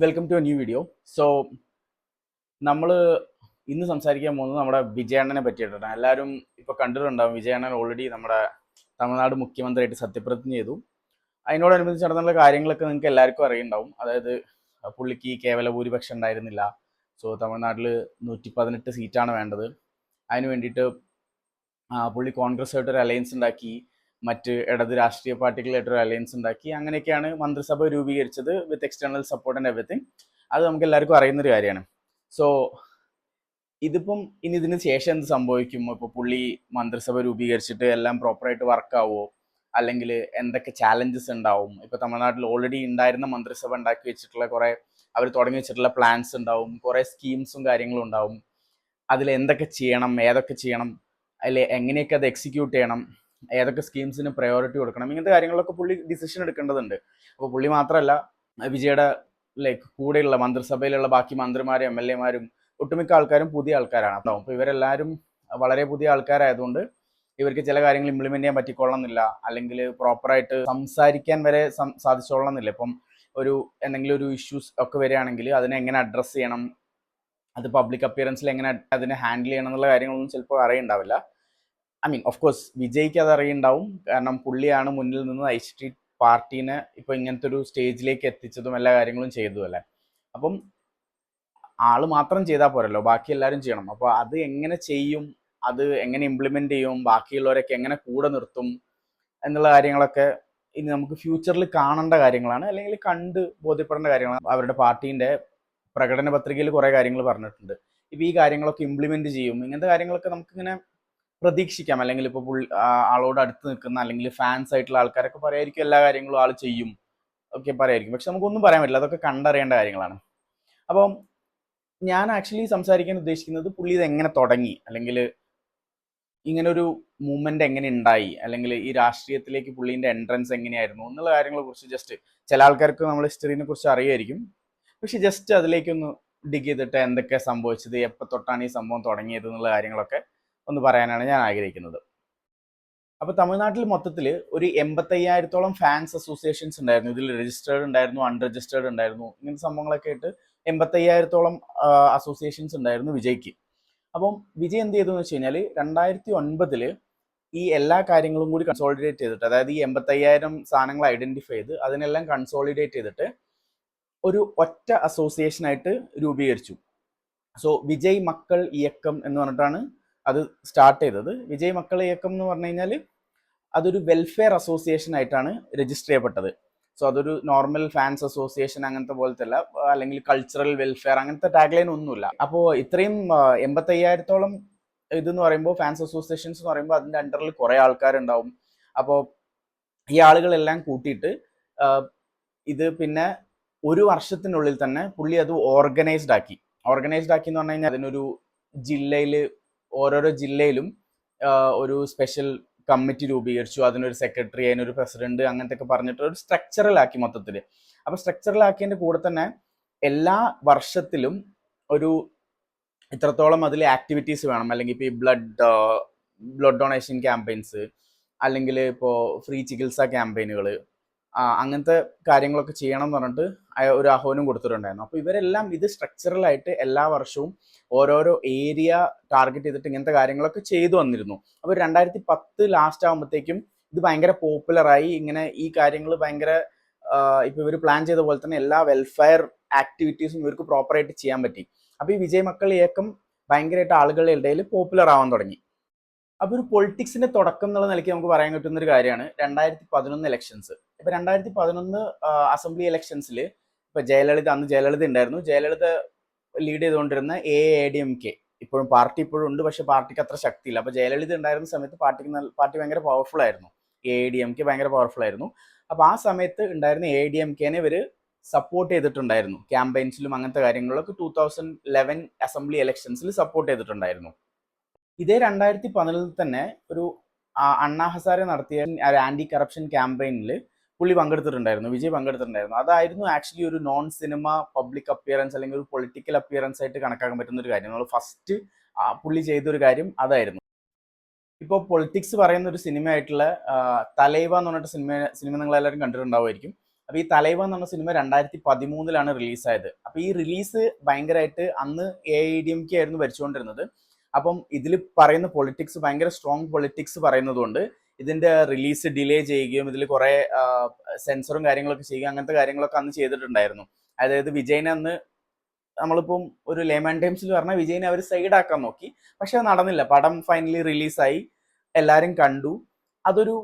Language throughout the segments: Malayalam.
Welcome to a new video. So നമ്മൾ ഇന്ന് സംസാരിക്കാൻ പോകുന്നത് നമ്മുടെ വിജയണ്ണനെ പറ്റിയിട്ടാണ്. എല്ലാവരും ഇപ്പോൾ കണ്ടിട്ടുണ്ടാവും, വിജയണ്ണൻ ഓൾറെഡി നമ്മുടെ തമിഴ്നാട് മുഖ്യമന്ത്രിയായിട്ട് സത്യപ്രതിജ്ഞ ചെയ്തു. അതിനോടനുബന്ധിച്ച് നടന്നുള്ള കാര്യങ്ങളൊക്കെ നിങ്ങൾക്ക് എല്ലാവർക്കും അറിയുണ്ടാവും. അതായത് പുള്ളിക്ക് കേവല ഭൂരിപക്ഷം ഉണ്ടായിരുന്നില്ല. സോ തമിഴ്നാട്ടിൽ 118 സീറ്റാണ് വേണ്ടത്. അതിന് വേണ്ടിയിട്ട് പുള്ളി കോൺഗ്രസ്സായിട്ടൊരു അലയൻസ് ഉണ്ടാക്കി, മറ്റ് ഇടത് രാഷ്ട്രീയ പാർട്ടികളായിട്ടൊരു അലയൻസ് ഉണ്ടാക്കി. അങ്ങനെയൊക്കെയാണ് മന്ത്രിസഭ രൂപീകരിച്ചത് വിത്ത് എക്സ്റ്റേണൽ സപ്പോർട്ട് ആൻഡ് എവറിത്തിങ്. അത് നമുക്ക് എല്ലാവർക്കും അറിയുന്നൊരു കാര്യമാണ്. സോ ഇതിപ്പം ഇനി ഇതിന് ശേഷം എന്ത് സംഭവിക്കും? ഇപ്പോൾ പുള്ളി മന്ത്രിസഭ രൂപീകരിച്ചിട്ട് എല്ലാം പ്രോപ്പറായിട്ട് വർക്കാവോ, അല്ലെങ്കിൽ എന്തൊക്കെ ചാലഞ്ചസ് ഉണ്ടാവും? ഇപ്പോൾ തമിഴ്നാട്ടിൽ ഓൾറെഡി ഉണ്ടായിരുന്ന മന്ത്രിസഭ ഉണ്ടാക്കി വെച്ചിട്ടുള്ള കുറേ, അവർ തുടങ്ങി വെച്ചിട്ടുള്ള പ്ലാൻസ് ഉണ്ടാവും, കുറേ സ്കീംസും കാര്യങ്ങളും ഉണ്ടാവും. അതിൽ എന്തൊക്കെ ചെയ്യണം, ഏതൊക്കെ ചെയ്യണം, അതിൽ എങ്ങനെയൊക്കെ അത് എക്സിക്യൂട്ട് ചെയ്യണം, ഏതൊക്കെ സ്കീംസിന് പ്രയോറിറ്റി കൊടുക്കണം, ഇങ്ങനത്തെ കാര്യങ്ങളൊക്കെ പുള്ളി ഡിസിഷൻ എടുക്കേണ്ടതുണ്ട്. അപ്പോൾ പുള്ളി മാത്രമല്ല, വിജയുടെ കൂടെയുള്ള മന്ത്രിസഭയിലുള്ള ബാക്കി മന്ത്രിമാരും എം എൽ എമാരും ഒട്ടുമിക്ക ആൾക്കാരും പുതിയ ആൾക്കാരാണ്. അപ്പോൾ ഇവരെല്ലാവരും വളരെ പുതിയ ആൾക്കാരായതുകൊണ്ട് ഇവർക്ക് ചില കാര്യങ്ങൾ ഇംപ്ലിമെന്റ് ചെയ്യാൻ പറ്റിക്കൊള്ളണമെന്നില്ല, അല്ലെങ്കിൽ പ്രോപ്പറായിട്ട് സംസാരിക്കാൻ വരെ സാധിച്ചോളണമെന്നില്ല. ഇപ്പം എന്തെങ്കിലും ഒരു ഇഷ്യൂസ് ഒക്കെ വരികയാണെങ്കിൽ അതിനെ എങ്ങനെ അഡ്രസ്സ് ചെയ്യണം, അത് പബ്ലിക് അപ്പിയറൻസിൽ എങ്ങനെ അതിനെ ഹാൻഡിൽ ചെയ്യണം എന്നുള്ള കാര്യങ്ങളൊന്നും ചിലപ്പോൾ അറിയുണ്ടാവില്ല. ഓഫ് കോഴ്സ് വിജയ്ക്ക് അത് അറിയുണ്ടാവും, കാരണം പുള്ളിയാണ് മുന്നിൽ നിന്ന് ഐ പാർട്ടീനെ ഇപ്പോൾ ഇങ്ങനത്തെ ഒരു സ്റ്റേജിലേക്ക് എത്തിച്ചതും എല്ലാ കാര്യങ്ങളും ചെയ്തതും അല്ലേ. അപ്പം ആള് മാത്രം ചെയ്താൽ പോരല്ലോ, ബാക്കി എല്ലാവരും ചെയ്യണം. അപ്പോൾ അത് എങ്ങനെ ചെയ്യും, അത് എങ്ങനെ ഇംപ്ലിമെന്റ് ചെയ്യും, ബാക്കിയുള്ളവരൊക്കെ എങ്ങനെ കൂടെ നിർത്തും എന്നുള്ള കാര്യങ്ങളൊക്കെ ഇനി നമുക്ക് ഫ്യൂച്ചറിൽ കാണേണ്ട കാര്യങ്ങളാണ്, അല്ലെങ്കിൽ കണ്ട് ബോധ്യപ്പെടേണ്ട കാര്യങ്ങളാണ്. അവരുടെ പാർട്ടീൻ്റെ പ്രകടന പത്രികയിൽ കുറേ കാര്യങ്ങൾ പറഞ്ഞിട്ടുണ്ട്. ഇപ്പോൾ ഈ കാര്യങ്ങളൊക്കെ ഇംപ്ലിമെന്റ് ചെയ്യും, ഇങ്ങനത്തെ കാര്യങ്ങളൊക്കെ നമുക്കിങ്ങനെ പ്രതീക്ഷിക്കാം. അല്ലെങ്കിൽ ഇപ്പോൾ ആളോട് അടുത്ത് നിൽക്കുന്ന അല്ലെങ്കിൽ ഫാൻസ് ആയിട്ടുള്ള ആൾക്കാരൊക്കെ പറയായിരിക്കും എല്ലാ കാര്യങ്ങളും ആൾ ചെയ്യും ഒക്കെ പറയായിരിക്കും. പക്ഷെ നമുക്കൊന്നും പറയാൻ പറ്റില്ല, അതൊക്കെ കണ്ടറിയേണ്ട കാര്യങ്ങളാണ്. അപ്പം ഞാൻ ആക്ച്വലി സംസാരിക്കാൻ ഉദ്ദേശിക്കുന്നത് പുള്ളി ഇത് എങ്ങനെ തുടങ്ങി, അല്ലെങ്കിൽ ഇങ്ങനൊരു മൂവ്മെന്റ് എങ്ങനെ ഉണ്ടായി, അല്ലെങ്കിൽ ഈ രാഷ്ട്രീയത്തിലേക്ക് പുള്ളീൻ്റെ എൻട്രൻസ് എങ്ങനെയായിരുന്നു എന്നുള്ള കാര്യങ്ങളെ കുറിച്ച് ജസ്റ്റ്, ചില ആൾക്കാർക്ക് നമ്മൾ ഹിസ്റ്ററിനെ കുറിച്ച് അറിയായിരിക്കും, പക്ഷെ ജസ്റ്റ് അതിലേക്കൊന്ന് ഡിഗ് ചെയ്തിട്ട് എന്തൊക്കെ സംഭവിച്ചത്, എപ്പോൾ തൊട്ടാണ് ഈ സംഭവം തുടങ്ങിയത് എന്നുള്ള കാര്യങ്ങളൊക്കെ ഒന്ന് പറയാനാണ് ഞാൻ ആഗ്രഹിക്കുന്നത്. അപ്പോൾ തമിഴ്നാട്ടിൽ മൊത്തത്തിൽ ഒരു 85,000-ഓളം ഫാൻസ് അസോസിയേഷൻസ് ഉണ്ടായിരുന്നു. ഇതിൽ രജിസ്റ്റേർഡ് ഉണ്ടായിരുന്നു, അൺരജിസ്റ്റേർഡ് ഉണ്ടായിരുന്നു, ഇങ്ങനത്തെ സംഭവങ്ങളൊക്കെ ആയിട്ട് 85,000-ഓളം അസോസിയേഷൻസ് ഉണ്ടായിരുന്നു വിജയ്ക്ക്. അപ്പം വിജയ് എന്ത് ചെയ്തു എന്ന് വെച്ച് കഴിഞ്ഞാൽ 2009 ഈ എല്ലാ കാര്യങ്ങളും കൂടി കൺസോളിഡേറ്റ് ചെയ്തിട്ട്, അതായത് ഈ 85,000 സാധനങ്ങൾ ഐഡന്റിഫൈ ചെയ്ത് അതിനെല്ലാം കൺസോളിഡേറ്റ് ചെയ്തിട്ട് ഒരു ഒറ്റ അസോസിയേഷനായിട്ട് രൂപീകരിച്ചു. സോ വിജയ് മക്കൾ ഇയക്കം എന്ന് പറഞ്ഞിട്ടാണ് അത് സ്റ്റാർട്ട് ചെയ്തത്. വിജയ് മക്കൾ ഇയക്കം എന്ന് പറഞ്ഞു കഴിഞ്ഞാൽ അതൊരു വെൽഫെയർ അസോസിയേഷൻ ആയിട്ടാണ് രജിസ്റ്റർ ചെയ്യപ്പെട്ടത്. സോ അതൊരു നോർമൽ ഫാൻസ് അസോസിയേഷൻ അങ്ങനത്തെ പോലത്തെ അല്ല, അല്ലെങ്കിൽ കൾച്ചറൽ വെൽഫെയർ അങ്ങനത്തെ ടാഗ്ലൈൻ ഒന്നുമില്ല. അപ്പോൾ ഇത്രയും 85,000-ഓളം ഇതെന്ന് പറയുമ്പോൾ, ഫാൻസ് അസോസിയേഷൻസ് എന്ന് പറയുമ്പോൾ അതിൻ്റെ അണ്ടറിൽ കുറേ ആൾക്കാരുണ്ടാവും. അപ്പോൾ ഈ ആളുകളെല്ലാം കൂട്ടിയിട്ട് ഇത് പിന്നെ ഒരു വർഷത്തിനുള്ളിൽ തന്നെ പുള്ളി അത് ഓർഗനൈസ്ഡ് ആക്കി എന്ന് പറഞ്ഞു കഴിഞ്ഞാൽ അതിനൊരു ജില്ലയിൽ, ഓരോരോ ജില്ലയിലും ഒരു സ്പെഷ്യൽ കമ്മിറ്റി രൂപീകരിച്ചു, അതിനൊരു സെക്രട്ടറി, അതിനൊരു പ്രസിഡന്റ്, അങ്ങനത്തെ ഒക്കെ പറഞ്ഞിട്ട് ഒരു സ്ട്രക്ചറലാക്കി മൊത്തത്തിൽ. അപ്പോൾ സ്ട്രക്ചറലാക്കിയതിൻ്റെ കൂടെ തന്നെ എല്ലാ വർഷത്തിലും ഒരു ഇത്രത്തോളം അതിൽ ആക്ടിവിറ്റീസ് വേണം, അല്ലെങ്കിൽ ഇപ്പോൾ ഈ ബ്ലഡ് ഡൊണേഷൻ ക്യാമ്പയിൻസ്, അല്ലെങ്കിൽ ഇപ്പോൾ ഫ്രീ ചികിത്സാ ക്യാമ്പയിനുകൾ, അങ്ങനത്തെ കാര്യങ്ങളൊക്കെ ചെയ്യണം എന്ന് പറഞ്ഞിട്ട് ഒരു ആഹ്വാനം കൊടുത്തിട്ടുണ്ടായിരുന്നു. അപ്പോൾ ഇവരെല്ലാം ഇത് സ്ട്രക്ചറലായിട്ട് എല്ലാ വർഷവും ഓരോരോ ഏരിയ ടാർഗറ്റ് ചെയ്തിട്ട് ഇങ്ങനത്തെ കാര്യങ്ങളൊക്കെ ചെയ്തു വന്നിരുന്നു. അപ്പോൾ 2010 ലാസ്റ്റ് ആകുമ്പോഴത്തേക്കും ഇത് ഭയങ്കര പോപ്പുലറായി. ഇങ്ങനെ ഈ കാര്യങ്ങൾ ഭയങ്കര ഇപ്പോൾ ഇവർ പ്ലാൻ ചെയ്ത പോലെ തന്നെ എല്ലാ വെൽഫെയർ ആക്ടിവിറ്റീസും ഇവർക്ക് പ്രോപ്പറായിട്ട് ചെയ്യാൻ പറ്റി. അപ്പോൾ ഈ വിജയ് മക്കൾ ഇയക്കം ഭയങ്കരമായിട്ട് ആളുകളുടെ ഇടയിൽ പോപ്പുലർ ആവാൻ തുടങ്ങി. അപ്പോൾ ഒരു പൊളിറ്റിക്സിന്റെ തുടക്കം എന്നുള്ള നിലയ്ക്ക് നമുക്ക് പറയാൻ പറ്റുന്ന ഒരു കാര്യമാണ് 2011 ഇലക്ഷൻസ്. ഇപ്പൊ 2011 അസംബ്ലി ഇലക്ഷൻസിൽ ഇപ്പൊ അന്ന് ജയലളിത ഉണ്ടായിരുന്നു. ജയലളിത ലീഡ് ചെയ്തുകൊണ്ടിരുന്ന AADMK, പാർട്ടി ഇപ്പോഴും ഉണ്ട്, പക്ഷെ പാർട്ടിക്ക് അത്ര ശക്തിയില്ല. അപ്പൊ ജയലളിത ഉണ്ടായിരുന്ന സമയത്ത് പാർട്ടി ഭയങ്കര പവർഫുൾ ആയിരുന്നു. AADMK ഭയങ്കര പവർഫുൾ ആയിരുന്നു. അപ്പൊ ആ സമയത്ത് ഉണ്ടായിരുന്ന AADMKനെ ഇവര് സപ്പോർട്ട് ചെയ്തിട്ടുണ്ടായിരുന്നു ക്യാമ്പയിൻസിലും അങ്ങനത്തെ കാര്യങ്ങളിലൊക്കെ. 2011 അസംബ്ലി ഇലക്ഷൻസിൽ സപ്പോർട്ട് ചെയ്തിട്ടുണ്ടായിരുന്നു. ഇതേ 2011 തന്നെ ഒരു അണ്ണാ ഹസാരെ നടത്തിയ ആന്റി കറപ്ഷൻ ക്യാമ്പയിനിൽ പുള്ളി പങ്കെടുത്തിട്ടുണ്ടായിരുന്നു, വിജയ് പങ്കെടുത്തിട്ടുണ്ടായിരുന്നു. അതായിരുന്നു ആക്ച്വലി ഒരു നോൺ സിനിമ പബ്ലിക് അപ്പിയറൻസ്, അല്ലെങ്കിൽ ഒരു പൊളിറ്റിക്കൽ അപ്പിയറൻസ് ആയിട്ട് കണക്കാക്കാൻ പറ്റുന്ന ഒരു കാര്യം. നമ്മൾ ഫസ്റ്റ് പുള്ളി ചെയ്തൊരു കാര്യം അതായിരുന്നു. ഇപ്പോൾ പൊളിറ്റിക്സ് പറയുന്ന ഒരു സിനിമ ആയിട്ടുള്ള തലൈവ എന്ന് പറഞ്ഞിട്ട് സിനിമ നിങ്ങൾ എല്ലാവരും കണ്ടിട്ടുണ്ടാവുമായിരിക്കും. അപ്പൊ ഈ തലൈവ എന്ന് പറഞ്ഞ സിനിമ 2013 റിലീസായത്. അപ്പൊ ഈ റിലീസ് ഭയങ്കരമായിട്ട് അന്ന് AIADMK ആയിരുന്നു ഭരിച്ചുകൊണ്ടിരുന്നത്. അപ്പം ഇതിൽ പറയുന്ന പൊളിറ്റിക്സ് ഭയങ്കര സ്ട്രോങ് പൊളിറ്റിക്സ് പറയുന്നതുകൊണ്ട് ഇതിന്റെ റിലീസ് ഡിലേ ചെയ്യുകയും ഇതിൽ കുറെ സെൻസറും കാര്യങ്ങളൊക്കെ ചെയ്യുകയും അങ്ങനത്തെ കാര്യങ്ങളൊക്കെ അന്ന് ചെയ്തിട്ടുണ്ടായിരുന്നു. അതായത് വിജയനെ അന്ന് നമ്മളിപ്പം ഒരു ലേമാൻ ടൈംസിൽ പറഞ്ഞാൽ വിജയനെ അവർ സൈഡാക്കാൻ നോക്കി, പക്ഷെ അത് നടന്നില്ല. പടം ഫൈനലി റിലീസായി, എല്ലാവരും കണ്ടു. അതൊരു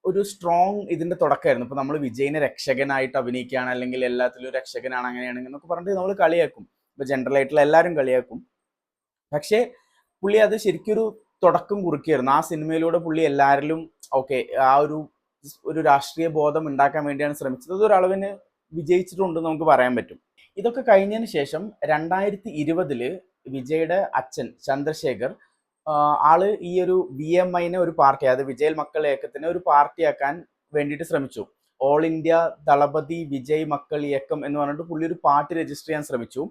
ഒരു സ്ട്രോങ് ഇതിന്റെ തുടക്കമായിരുന്നു. ഇപ്പൊ നമ്മൾ വിജയനെ രക്ഷകനായിട്ട് അഭിനയിക്കുകയാണ്, അല്ലെങ്കിൽ എല്ലാത്തിലും രക്ഷകനാണ്, അങ്ങനെയാണെങ്കിൽ എന്നൊക്കെ പറഞ്ഞിട്ട് നമ്മൾ കളിയാക്കും. ഇപ്പൊ ജനറൽ ആയിട്ടുള്ള എല്ലാവരും കളിയാക്കും. പക്ഷേ പുള്ളി അത് ശരിക്കൊരു തുടക്കം കുറിക്കുകയായിരുന്നു. ആ സിനിമയിലൂടെ പുള്ളി എല്ലാവരിലും ഓക്കെ ആ ഒരു രാഷ്ട്രീയ ബോധം ഉണ്ടാക്കാൻ വേണ്ടിയാണ് ശ്രമിച്ചത്. അതൊരളവിന് വിജയിച്ചിട്ടുണ്ടെന്ന് നമുക്ക് പറയാൻ പറ്റും. ഇതൊക്കെ കഴിഞ്ഞതിന് ശേഷം 2020 വിജയുടെ അച്ഛൻ ചന്ദ്രശേഖർ ആള് ഈ ഒരു VMIനെ ഒരു പാർട്ടി, അതായത് വിജയ് മക്കൾ ഇയക്കത്തിനെ ഒരു പാർട്ടിയാക്കാൻ വേണ്ടിയിട്ട് ശ്രമിച്ചു. ഓൾ ഇന്ത്യ ദളപതി വിജയ് മക്കൾ ഇയക്കം എന്ന് പറഞ്ഞിട്ട് പുള്ളി ഒരു പാർട്ടി രജിസ്റ്റർ ചെയ്യാൻ ശ്രമിച്ചു.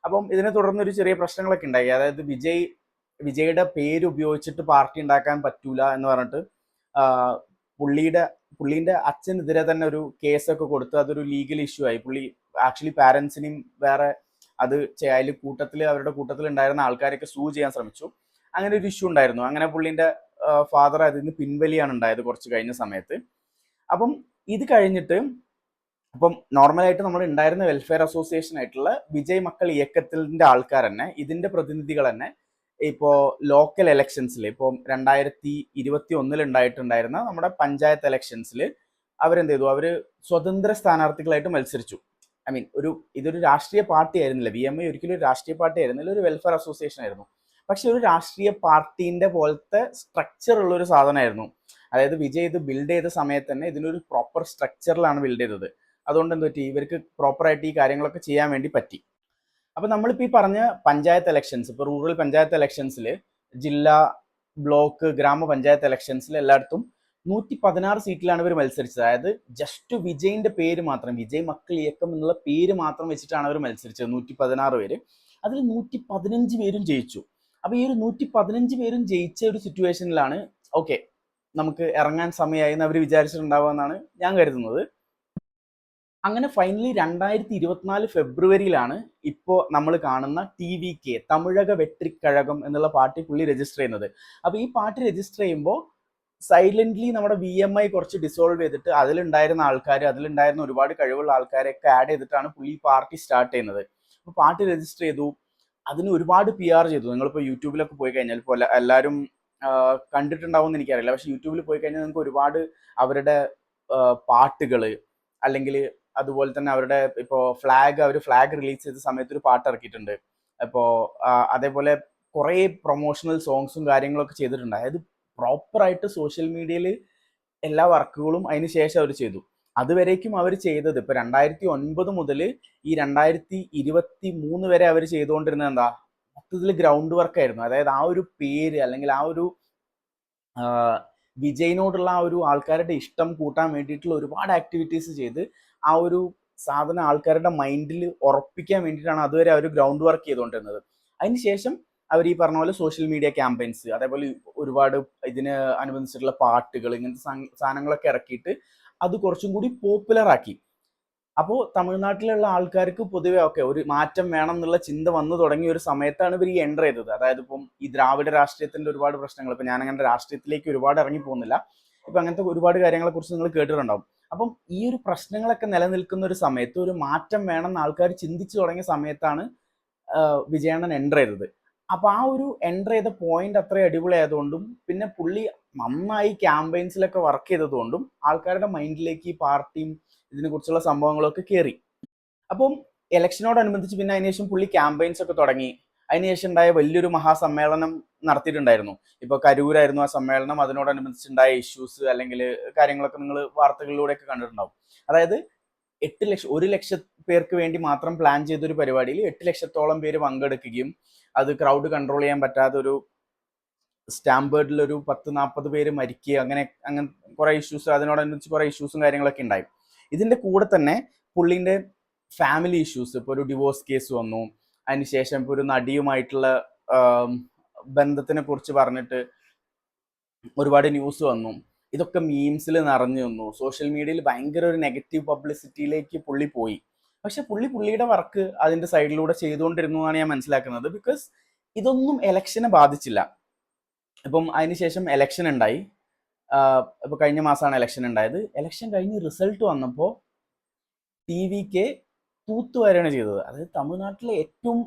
അപ്പം ഇതിനെ തുടർന്ന് ഒരു ചെറിയ പ്രശ്നങ്ങളൊക്കെ ഉണ്ടായി. അതായത് വിജയുടെ പേര് ഉപയോഗിച്ചിട്ട് പാർട്ടി ഉണ്ടാക്കാൻ പറ്റൂല എന്ന് പറഞ്ഞിട്ട് പുള്ളീന്റെ അച്ഛനെതിരെ തന്നെ ഒരു കേസൊക്കെ കൊടുത്ത് അതൊരു ലീഗൽ ഇഷ്യൂ ആയി. പുള്ളി ആക്ച്വലി പാരന്റ്സിനെയും വേറെ അത് അതിൽ അവരുടെ കൂട്ടത്തിൽ ഉണ്ടായിരുന്ന ആൾക്കാരൊക്കെ സൂ ചെയ്യാൻ ശ്രമിച്ചു. അങ്ങനെ ഒരു ഇഷ്യൂ ഉണ്ടായിരുന്നു. അങ്ങനെ പുള്ളിന്റെ ഫാദർ അതിൽ നിന്ന് പിൻവലിയാണ് ഉണ്ടായത് കുറച്ച് കഴിഞ്ഞ സമയത്ത്. അപ്പം ഇത് കഴിഞ്ഞിട്ട് അപ്പം നോർമലായിട്ട് നമ്മൾ ഉണ്ടായിരുന്ന വെൽഫെയർ അസോസിയേഷൻ ആയിട്ടുള്ള വിജയ് മക്കൾ ഇയക്കത്തിന്റെ ആൾക്കാർ തന്നെ, ഇതിന്റെ പ്രതിനിധികൾ തന്നെ ഇപ്പോ ലോക്കൽ ഇലക്ഷൻസിൽ ഇപ്പോൾ 2021 ഉണ്ടായിട്ടുണ്ടായിരുന്ന നമ്മുടെ പഞ്ചായത്ത് ഇലക്ഷൻസിൽ അവരെന്ത് ചെയ്തു, അവര് സ്വതന്ത്ര സ്ഥാനാർത്ഥികളായിട്ട് മത്സരിച്ചു. ഐ മീൻ ഇതൊരു രാഷ്ട്രീയ പാർട്ടി ആയിരുന്നില്ല. VMI ഒരിക്കലും ഒരു രാഷ്ട്രീയ പാർട്ടി ആയിരുന്നില്ല, ഒരു വെൽഫെയർ അസോസിയേഷൻ ആയിരുന്നു. പക്ഷെ ഒരു രാഷ്ട്രീയ പാർട്ടീന്റെ പോലത്തെ സ്ട്രക്ചർ ഉള്ള ഒരു സാധനമായിരുന്നു. അതായത് വിജയ് ഇത് ബിൽഡ് ചെയ്ത സമയത്ത് തന്നെ ഇതിനൊരു പ്രോപ്പർ സ്ട്രക്ചറിലാണ് ബിൽഡ് ചെയ്തത്. അതുകൊണ്ട് എന്ത് പറ്റി, ഇവർക്ക് പ്രോപ്പറായിട്ട് ഈ കാര്യങ്ങളൊക്കെ ചെയ്യാൻ വേണ്ടി പറ്റി. അപ്പൊ നമ്മളിപ്പോ ഈ പറഞ്ഞ പഞ്ചായത്ത് ഇലക്ഷൻസ്, ഇപ്പൊ റൂറൽ പഞ്ചായത്ത് ഇലക്ഷൻസിൽ, ജില്ലാ ബ്ലോക്ക് ഗ്രാമപഞ്ചായത്ത് ഇലക്ഷൻസിൽ എല്ലായിടത്തും 116 സീറ്റിലാണ് ഇവർ മത്സരിച്ചത്. അതായത് ജസ്റ്റ് വിജയിന്റെ പേര് മാത്രം, വിജയ് മക്കൾ ഇയക്കം എന്നുള്ള പേര് മാത്രം വെച്ചിട്ടാണ് അവർ മത്സരിച്ചത്. 116 പേര്, അതിൽ 115 പേരും ജയിച്ചു. അപ്പൊ ഈ ഒരു 115 പേരും ജയിച്ച ഒരു സിറ്റുവേഷനിലാണ് ഓക്കെ നമുക്ക് ഇറങ്ങാൻ സമയമായി എന്ന് അവർ വിചാരിച്ചിട്ടുണ്ടാവുമെന്നാണ് ഞാൻ കരുതുന്നത്. അങ്ങനെ ഫൈനലി 2024 ഫെബ്രുവരിയിലാണ് ഇപ്പോൾ നമ്മൾ കാണുന്ന TVK, തമിഴക വെട്രിക്കഴകം എന്നുള്ള പാർട്ടി പുള്ളി രജിസ്റ്റർ ചെയ്യുന്നത്. അപ്പൊ ഈ പാർട്ടി രജിസ്റ്റർ ചെയ്യുമ്പോൾ സൈലന്റ്ലി നമ്മുടെ VMI കുറച്ച് ഡിസോൾവ് ചെയ്തിട്ട് അതിലുണ്ടായിരുന്ന ഒരുപാട് കഴിവുള്ള ആൾക്കാരെയൊക്കെ ആഡ് ചെയ്തിട്ടാണ് പുള്ളി പാർട്ടി സ്റ്റാർട്ട് ചെയ്യുന്നത്. അപ്പൊ പാർട്ടി രജിസ്റ്റർ ചെയ്തു, അതിന് ഒരുപാട് PR ചെയ്തു. നിങ്ങളിപ്പോൾ യൂട്യൂബിലൊക്കെ പോയി കഴിഞ്ഞാൽ, ഇപ്പോൾ എല്ലാവരും കണ്ടിട്ടുണ്ടാവും എന്ന് എനിക്കറിയില്ല, പക്ഷെ യൂട്യൂബിൽ പോയി കഴിഞ്ഞാൽ നിങ്ങൾക്ക് ഒരുപാട് അവരുടെ പാട്ടുകൾ, അല്ലെങ്കിൽ അതുപോലെ തന്നെ അവരുടെ ഇപ്പോൾ അവർ ഫ്ലാഗ് റിലീസ് ചെയ്ത സമയത്ത് ഒരു പാട്ട് ഇറക്കിയിട്ടുണ്ട്. അപ്പോൾ അതേപോലെ കുറേ പ്രൊമോഷണൽ സോങ്സും കാര്യങ്ങളൊക്കെ ചെയ്തിട്ടുണ്ട്. അതായത് പ്രോപ്പറായിട്ട് സോഷ്യൽ മീഡിയയിൽ എല്ലാ വർക്കുകളും അതിന് ശേഷം അവർ ചെയ്തു. അതുവരേക്കും അവർ ചെയ്തത് ഇപ്പൊ 2009 മുതൽ ഈ 2023 വരെ അവർ ചെയ്തുകൊണ്ടിരുന്നത് എന്താ, മൊത്തത്തിൽ ഗ്രൗണ്ട് വർക്ക് ആയിരുന്നു. അതായത് ആ ഒരു പേര്, അല്ലെങ്കിൽ ആ ഒരു വിജയിനോടുള്ള ആ ഒരു ആൾക്കാരുടെ ഇഷ്ടം കൂട്ടാൻ വേണ്ടിയിട്ടുള്ള ഒരുപാട് ആക്ടിവിറ്റീസ് ചെയ്ത് ആ ഒരു സാധനം ആൾക്കാരുടെ മൈൻഡിൽ ഉറപ്പിക്കാൻ വേണ്ടിയിട്ടാണ് അതുവരെ അവർ ഗ്രൗണ്ട് വർക്ക് ചെയ്തുകൊണ്ടിരുന്നത്. അതിനുശേഷം അവർ ഈ പറഞ്ഞ പോലെ സോഷ്യൽ മീഡിയ ക്യാമ്പയിൻസ്, അതേപോലെ ഒരുപാട് ഇതിന് അനുബന്ധിച്ചിട്ടുള്ള പാട്ടുകൾ, ഇങ്ങനത്തെ സാധനങ്ങളൊക്കെ ഇറക്കിയിട്ട് അത് കുറച്ചും കൂടി പോപ്പുലർ ആക്കി. അപ്പോൾ തമിഴ്നാട്ടിലുള്ള ആൾക്കാർക്ക് പൊതുവെ ഒക്കെ ഒരു മാറ്റം വേണം എന്നുള്ള ചിന്ത വന്നു തുടങ്ങിയ ഒരു സമയത്താണ് ഇവർ ഈ എൻ്റർ ചെയ്തത്. അതായത് ഇപ്പം ഈ ദ്രാവിഡ രാഷ്ട്രീയത്തിന്റെ ഒരുപാട് പ്രശ്നങ്ങൾ, ഇപ്പം ഞാനങ്ങനെ രാഷ്ട്രീയത്തിലേക്ക് ഒരുപാട് ഇറങ്ങി പോകുന്നില്ല, ഇപ്പം അങ്ങനത്തെ ഒരുപാട് കാര്യങ്ങളെ കുറിച്ച് നിങ്ങൾ കേട്ടിട്ടുണ്ടാവും. അപ്പം ഈ ഒരു പ്രശ്നങ്ങളൊക്കെ നിലനിൽക്കുന്ന ഒരു സമയത്ത് ഒരു മാറ്റം വേണമെന്ന് ആൾക്കാർ ചിന്തിച്ചു തുടങ്ങിയ സമയത്താണ് വിജയണ്ണൻ എൻ്റർ ചെയ്തത്. അപ്പൊ ആ ഒരു എൻ്റർ ചെയ്ത പോയിന്റ് അത്ര അടിപൊളിയായതുകൊണ്ടും പിന്നെ പുള്ളി നന്നായി ക്യാമ്പയിൻസിലൊക്കെ വർക്ക് ചെയ്തതുകൊണ്ടും ആൾക്കാരുടെ മൈൻഡിലേക്ക് ഈ പാർട്ടിയും ഇതിനെ കുറിച്ചുള്ള സംഭവങ്ങളൊക്കെ കയറി. അപ്പം ഇലക്ഷനോടനുബന്ധിച്ച് പിന്നെ അതിനുശേഷം പുള്ളി ക്യാമ്പയിൻസ് ഒക്കെ തുടങ്ങി. അതിനുശേഷം ഉണ്ടായ വലിയൊരു മഹാസമ്മേളനം നടത്തിയിട്ടുണ്ടായിരുന്നു. ഇപ്പൊ കരൂരായിരുന്നു ആ സമ്മേളനം. അതിനോടനുബന്ധിച്ചുണ്ടായ ഇഷ്യൂസ് അല്ലെങ്കിൽ കാര്യങ്ങളൊക്കെ നിങ്ങൾ വാർത്തകളിലൂടെയൊക്കെ കണ്ടിട്ടുണ്ടാവും. അതായത് 1 ലക്ഷം പേർക്ക് വേണ്ടി മാത്രം പ്ലാൻ ചെയ്തൊരു പരിപാടിയിൽ 8 ലക്ഷത്തോളം പേര് പങ്കെടുക്കുകയും അത് ക്രൗഡ് കൺട്രോൾ ചെയ്യാൻ പറ്റാത്ത ഒരു സ്റ്റാമ്പേർഡിൽ ഒരു 10-40 പേര് മരിക്കുക, അങ്ങനെ കുറെ ഇഷ്യൂസ്, അതിനോടനുബന്ധിച്ച് കുറെ ഇഷ്യൂസും കാര്യങ്ങളൊക്കെ ഉണ്ടായി. ഇതിന്റെ കൂടെ തന്നെ പുള്ളിന്റെ ഫാമിലി ഇഷ്യൂസ്, ഇപ്പോൾ ഒരു ഡിവോഴ്സ് കേസ് വന്നു. അതിനുശേഷം ഇപ്പോൾ ഒരു നടിയുമായിട്ടുള്ള ബന്ധത്തിനെ കുറിച്ച് പറഞ്ഞിട്ട് ഒരുപാട് ന്യൂസ് വന്നു. ഇതൊക്കെ മീംസിൽ നിറഞ്ഞു നിന്നു. സോഷ്യൽ മീഡിയയിൽ ഭയങ്കര ഒരു നെഗറ്റീവ് പബ്ലിസിറ്റിയിലേക്ക് പുള്ളി പോയി. പക്ഷെ പുള്ളിയുടെ വർക്ക് അതിന്റെ സൈഡിലൂടെ ചെയ്തുകൊണ്ടിരുന്നു എന്നാണ് ഞാൻ മനസ്സിലാക്കുന്നത്. ബിക്കോസ് ഇതൊന്നും എലക്ഷനെ ബാധിച്ചില്ല. ഇപ്പം അതിനുശേഷം എലക്ഷൻ ഉണ്ടായി. ഇപ്പൊ കഴിഞ്ഞ മാസമാണ് എലക്ഷൻ ഉണ്ടായത്. എലക്ഷൻ കഴിഞ്ഞ് റിസൾട്ട് വന്നപ്പോൾ TVK തൂത്തുവാരാണ് ചെയ്തത്. അതായത് തമിഴ്നാട്ടിലെ ഏറ്റവും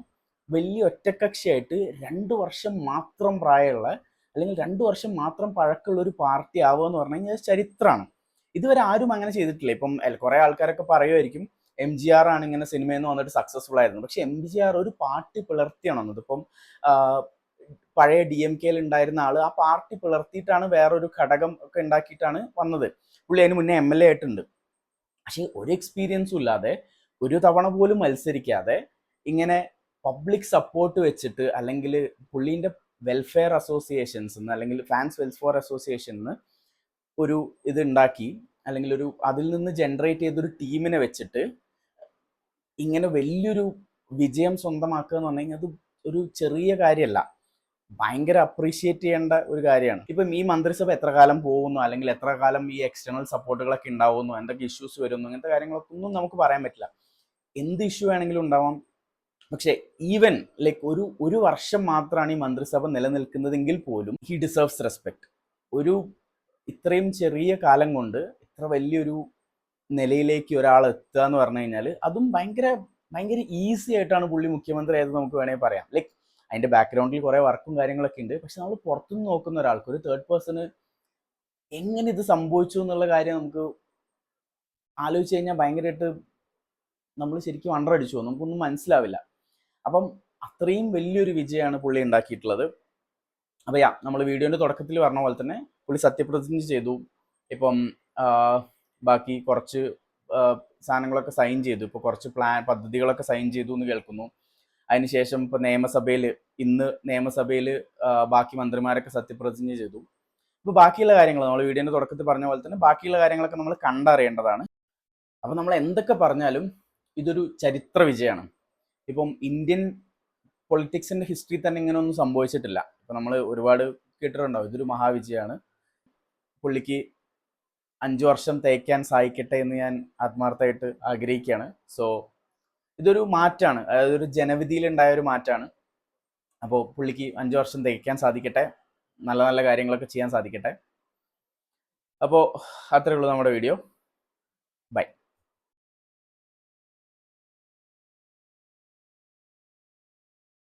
വലിയ ഒറ്റക്കക്ഷിയായിട്ട് 2 വർഷം മാത്രം പ്രായമുള്ള അല്ലെങ്കിൽ 2 വർഷം മാത്രം പഴക്കമുള്ള ഒരു പാർട്ടി ആവുക എന്ന് പറഞ്ഞു കഴിഞ്ഞാൽ ചരിത്രമാണ്. ഇതുവരെ ആരും അങ്ങനെ ചെയ്തിട്ടില്ല. ഇപ്പം കുറെ ആൾക്കാരൊക്കെ പറയുമായിരിക്കും MGR ആണ് ഇങ്ങനെ സിനിമയിൽ നിന്ന് വന്നിട്ട് സക്സസ്ഫുൾ ആയിരുന്നു. പക്ഷെ MGR ഒരു പാർട്ടി പിളർത്തിയാണ് വന്നത്. ഇപ്പം പഴയ DMKയിൽ ഉണ്ടായിരുന്ന ആള് ആ പാർട്ടി പിളർത്തിയിട്ടാണ് വേറൊരു ഘടകം ഒക്കെ ഉണ്ടാക്കിയിട്ടാണ് വന്നത്. പുള്ളി അതിന് മുന്നേ MLA ആയിട്ടുണ്ട്. പക്ഷെ ഒരു എക്സ്പീരിയൻസും ഇല്ലാതെ, ഒരു തവണ പോലും മത്സരിക്കാതെ, ഇങ്ങനെ പബ്ലിക് സപ്പോർട്ട് വെച്ചിട്ട് അല്ലെങ്കിൽ പുള്ളീൻ്റെ വെൽഫെയർ അസോസിയേഷൻസ് അല്ലെങ്കിൽ ഫാൻസ് വെൽഫെയർ അസോസിയേഷനിൽ ഒരു ഇത് ഉണ്ടാക്കി അല്ലെങ്കിൽ അതിൽ നിന്ന് ജനറേറ്റ് ചെയ്തൊരു ടീമിനെ വെച്ചിട്ട് ഇങ്ങനെ വലിയൊരു വിജയം സ്വന്തമാക്കുക എന്ന് പറഞ്ഞു കഴിഞ്ഞാൽ അത് ഒരു ചെറിയ കാര്യമല്ല. ഭയങ്കര അപ്രീഷിയേറ്റ് ചെയ്യേണ്ട ഒരു കാര്യമാണ്. ഇപ്പം ഈ മന്ത്രിസഭ എത്ര കാലം പോകുന്നു, അല്ലെങ്കിൽ എത്ര കാലം ഈ എക്സ്റ്റേണൽ സപ്പോർട്ടുകളൊക്കെ ഉണ്ടാവുന്നു, എന്തൊക്കെ ഇഷ്യൂസ് വരുന്നു, ഇങ്ങനത്തെ കാര്യങ്ങളൊക്കെ ഒന്നും നമുക്ക് പറയാൻ പറ്റില്ല. എന്ത് ഇഷ്യൂ വേണമെങ്കിലും ഉണ്ടാവാം. പക്ഷേ ഈവൻ ലൈക്ക് ഒരു വർഷം മാത്രമാണ് ഈ മന്ത്രിസഭ നിലനിൽക്കുന്നതെങ്കിൽ പോലും ഹി ഡിസേർവ്സ് റെസ്പെക്ട്. ഇത്രയും ചെറിയ കാലം കൊണ്ട് ഇത്ര വലിയൊരു നിലയിലേക്ക് ഒരാൾ എത്തുക എന്ന് പറഞ്ഞു കഴിഞ്ഞാൽ അതും ഭയങ്കര ഭയങ്കര ഈസി ആയിട്ടാണ് പുള്ളി മുഖ്യമന്ത്രി ആയത് നമുക്ക് വേണമെങ്കിൽ പറയാം. ലൈക്ക് അതിന്റെ ബാക്ക്ഗ്രൗണ്ടിൽ കുറെ വർക്കും കാര്യങ്ങളൊക്കെ ഉണ്ട്. പക്ഷെ നമ്മൾ പുറത്തുനിന്ന് നോക്കുന്ന ഒരാൾക്ക്, ഒരു തേർഡ് പേഴ്സണ് എങ്ങനെ ഇത് സംഭവിച്ചു എന്നുള്ള കാര്യം നമുക്ക് ആലോചിച്ച് കഴിഞ്ഞാൽ ഭയങ്കരമായിട്ട് നമ്മൾ ശരിക്കും അണ്ടറടിച്ചു പോകും. നമുക്കൊന്നും മനസ്സിലാവില്ല. അപ്പം അത്രയും വലിയൊരു വിജയമാണ് പുള്ളി ഉണ്ടാക്കിയിട്ടുള്ളത്. അപ്പം നമ്മൾ വീഡിയോന്റെ തുടക്കത്തിൽ പറഞ്ഞ പോലെ തന്നെ പുള്ളി സത്യപ്രതിജ്ഞ ചെയ്തു. ഇപ്പം ബാക്കി കുറച്ച് സാധനങ്ങളൊക്കെ സൈൻ ചെയ്തു. ഇപ്പോൾ കുറച്ച് പദ്ധതികളൊക്കെ സൈൻ ചെയ്തു എന്ന് കേൾക്കുന്നു. അതിനുശേഷം ഇപ്പോൾ ഇന്ന് നിയമസഭയിൽ ബാക്കി മന്ത്രിമാരൊക്കെ സത്യപ്രതിജ്ഞ ചെയ്തു. ഇപ്പോൾ ബാക്കിയുള്ള കാര്യങ്ങൾ നമ്മൾ വീഡിയോന്റെ തുടക്കത്തിൽ പറഞ്ഞ പോലെ തന്നെ ബാക്കിയുള്ള കാര്യങ്ങളൊക്കെ നമ്മൾ കണ്ടറിയേണ്ടതാണ്. അപ്പം നമ്മൾ എന്തൊക്കെ പറഞ്ഞാലും ഇതൊരു ചരിത്ര വിജയമാണ്. ഇപ്പം ഇന്ത്യൻ പൊളിറ്റിക്സിന്റെ ഹിസ്റ്ററി തന്നെ ഇങ്ങനെ ഒന്നും സംഭവിച്ചിട്ടില്ല. ഇപ്പം നമ്മൾ ഒരുപാട് കേട്ടിട്ടുണ്ടാവും. ഇതൊരു മഹാവിജയമാണ്. പുള്ളിക്ക് 5 വർഷം തേക്കാൻ സാധിക്കട്ടെ എന്ന് ഞാൻ ആത്മാർത്ഥമായിട്ട് ആഗ്രഹിക്കുകയാണ്. സോ ഇതൊരു മാറ്റാണ്, അതായത് ഒരു ജനവിധിയിലുണ്ടായ ഒരു മാറ്റാണ്. അപ്പോൾ പുള്ളിക്ക് 5 വർഷം തേക്കാൻ സാധിക്കട്ടെ, നല്ല നല്ല കാര്യങ്ങളൊക്കെ ചെയ്യാൻ സാധിക്കട്ടെ. അപ്പോൾ അത്രയേ ഉള്ളൂ നമ്മുടെ വീഡിയോ.